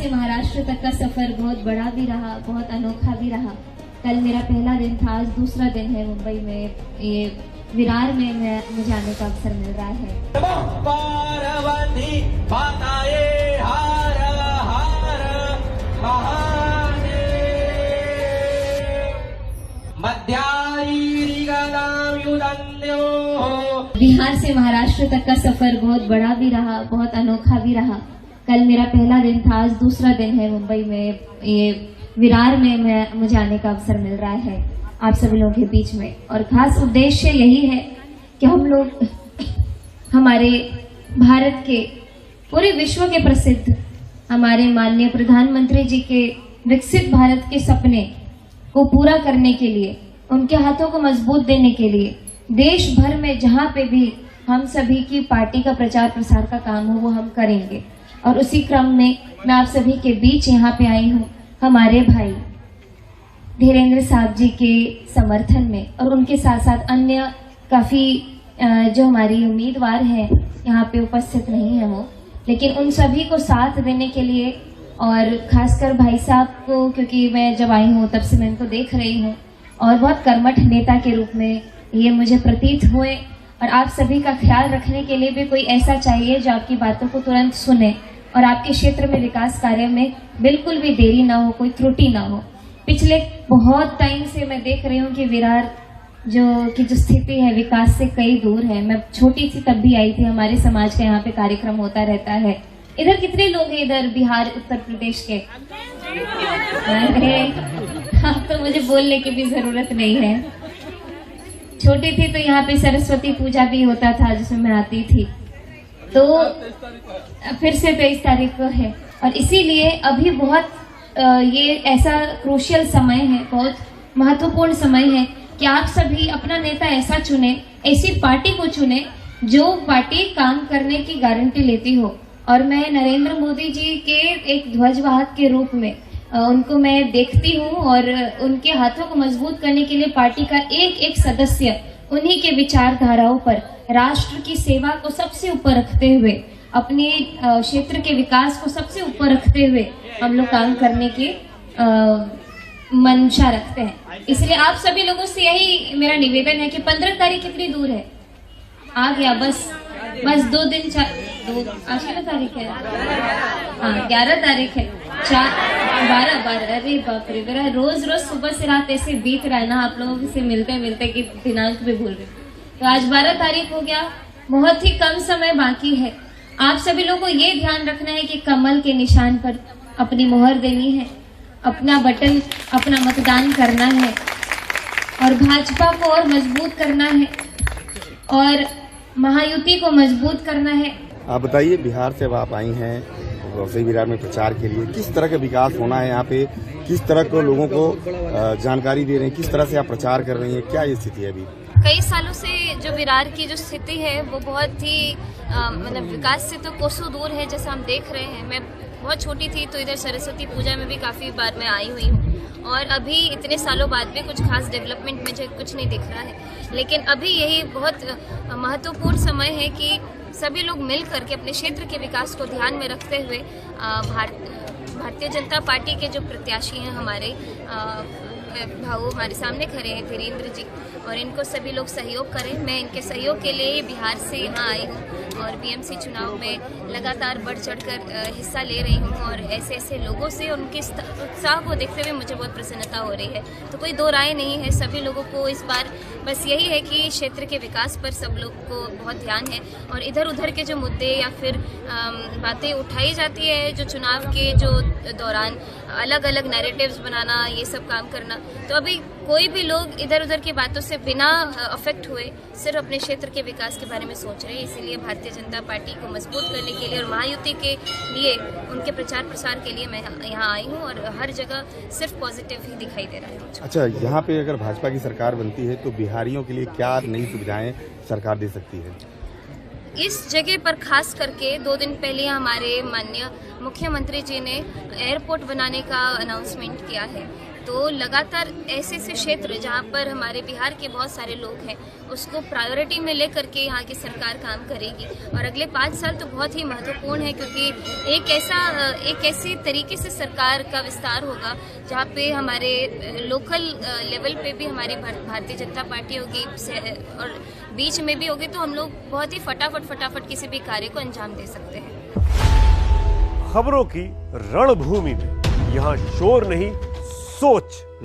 से महाराष्ट्र तक का सफर बहुत बड़ा भी रहा, बहुत अनोखा भी रहा। कल मेरा पहला दिन था, आज दूसरा दिन है मुंबई में। ये विरार में मुझे आने का अवसर मिल रहा है। बिहार से महाराष्ट्र तक का सफर बहुत बड़ा भी रहा, बहुत अनोखा भी रहा। कल मेरा पहला दिन था, आज दूसरा दिन है मुंबई में। ये विरार में मुझे आने का अवसर मिल रहा है आप सभी लोगों के बीच में। और खास उद्देश्य यही है कि हम लोग हमारे भारत के, पूरे विश्व के प्रसिद्ध हमारे माननीय प्रधानमंत्री जी के विकसित भारत के सपने को पूरा करने के लिए, उनके हाथों को मजबूत देने के लिए देश भर में जहाँ पे भी हम सभी की पार्टी का प्रचार प्रसार का काम हो वो हम करेंगे। और उसी क्रम में मैं आप सभी के बीच यहाँ पे आई हूँ हमारे भाई धीरेन्द्र साहब जी के समर्थन में, और उनके साथ साथ अन्य काफी जो हमारी उम्मीदवार हैं यहाँ पे उपस्थित नहीं है वो, लेकिन उन सभी को साथ देने के लिए। और खासकर भाई साहब को, क्योंकि मैं जब आई हूँ तब से मैं इनको देख रही हूँ और बहुत कर्मठ नेता के रूप में ये मुझे प्रतीत हुए। और आप सभी का ख्याल रखने के लिए भी कोई ऐसा चाहिए जो आपकी बातों को तुरंत सुने और आपके क्षेत्र में विकास कार्य में बिल्कुल भी देरी ना हो, कोई त्रुटि ना हो। पिछले बहुत टाइम से मैं देख रही हूँ कि विरार की जो स्थिति है विकास से कई दूर है। मैं छोटी सी तब भी आई थी, हमारे समाज का यहाँ पे कार्यक्रम होता रहता है। इधर कितने लोग हैं इधर बिहार उत्तर प्रदेश के? अरे अब तो मुझे बोलने की भी जरूरत नहीं है। छोटी थी तो यहाँ पे सरस्वती पूजा भी होता था जिसमें मैं आती थी। तो फिर से 23 तारीख को है और इसीलिए अभी बहुत ये ऐसा क्रूशियल समय है, बहुत महत्वपूर्ण समय है कि आप सभी अपना नेता ऐसा चुने, ऐसी पार्टी को चुने जो पार्टी काम करने की गारंटी लेती हो। और मैं नरेंद्र मोदी जी के एक ध्वजवाहक के रूप में उनको मैं देखती हूँ और उनके हाथों को मजबूत करने के लिए पार्टी का एक एक सदस्य उन्हीं के विचारधाराओं पर राष्ट्र की सेवा को सबसे ऊपर रखते हुए, अपने क्षेत्र के विकास को सबसे ऊपर रखते हुए हम लोग काम करने की मंशा रखते हैं। इसलिए आप सभी लोगों से यही मेरा निवेदन है कि 15 तारीख कितनी दूर है? आ गया, बस 2 दिन, आज कितना तारीख है? हाँ 11 तारीख है, 12 अरे बाप रे, मेरा रोज सुबह से रात ऐसे बीत रहा है ना, आप लोगों से मिलते कि दिनांक भी भूल रहे। तो आज 12 तारीख हो गया, बहुत ही कम समय बाकी है। आप सभी लोगों को ये ध्यान रखना है कि कमल के निशान पर अपनी मोहर देनी है, अपना बटन, अपना मतदान करना है और भाजपा को और मजबूत करना है और महायुति को मजबूत करना है। आप बताइए, बिहार से अब आप आई हैं विरार में प्रचार के लिए, किस तरह का विकास होना है यहाँ पे, किस तरह को लोगों को जानकारी दे रहे हैं, किस तरह से आप प्रचार कर रही हैं, क्या ये स्थिति है अभी? कई सालों से जो विरार की जो स्थिति है वो बहुत ही मतलब विकास से तो कोसों दूर है, जैसा हम देख रहे हैं। मैं बहुत छोटी थी तो इधर सरस्वती पूजा में भी काफ़ी बार मैं आई हुई हूँ और अभी इतने सालों बाद भी कुछ खास डेवलपमेंट मुझे कुछ नहीं दिख रहा है। लेकिन अभी यही बहुत महत्वपूर्ण समय है कि सभी लोग मिल करके अपने क्षेत्र के विकास को ध्यान में रखते हुए भारतीय जनता पार्टी के जो प्रत्याशी हैं हमारे भाऊ हमारे सामने खड़े हैं धीरेन्द्र जी, और इनको सभी लोग सहयोग करें। मैं इनके सहयोग के लिए बिहार से यहाँ आई हूँ और बीएमसी चुनाव में लगातार बढ़ चढ़कर हिस्सा ले रही हूँ और ऐसे ऐसे लोगों से उनके उत्साह को देखते हुए मुझे बहुत प्रसन्नता हो रही है। तो कोई दो राय नहीं है, सभी लोगों को इस बार बस यही है कि क्षेत्र के विकास पर सब लोग को बहुत ध्यान है और इधर उधर के जो मुद्दे या फिर बातें उठाई जाती है जो चुनाव के जो दौरान अलग अलग नैरेटिव्स बनाना, ये सब काम करना, तो अभी कोई भी लोग इधर उधर की बातों से बिना अफेक्ट हुए सिर्फ अपने क्षेत्र के विकास के बारे में सोच रहे हैं। इसीलिए भारतीय जनता पार्टी को मजबूत करने के लिए और महायुति के लिए उनके प्रचार प्रसार के लिए मैं यहाँ आई हूँ और हर जगह सिर्फ पॉजिटिव ही दिखाई दे रहा है मुझे। अच्छा, यहाँ पे अगर भाजपा की सरकार बनती है तो बिहारियों के लिए क्या नई सुविधाएं सरकार दे सकती है? इस जगह पर खास करके 2 दिन पहले हमारे माननीय मुख्यमंत्री जी ने एयरपोर्ट बनाने का अनाउंसमेंट किया है, तो लगातार ऐसे ऐसे क्षेत्र जहाँ पर हमारे बिहार के बहुत सारे लोग हैं उसको प्रायोरिटी में लेकर के यहाँ की सरकार काम करेगी। और अगले 5 साल तो बहुत ही महत्वपूर्ण है, क्योंकि एक ऐसे तरीके से सरकार का विस्तार होगा जहाँ पे हमारे लोकल लेवल पे भी हमारी भारतीय जनता पार्टी होगी और बीच में भी होगी, तो हम लोग बहुत ही फटाफट किसी भी कार्य को अंजाम दे सकते हैं। खबरों की रणभूमि में यहाँ शोर नहीं, सोच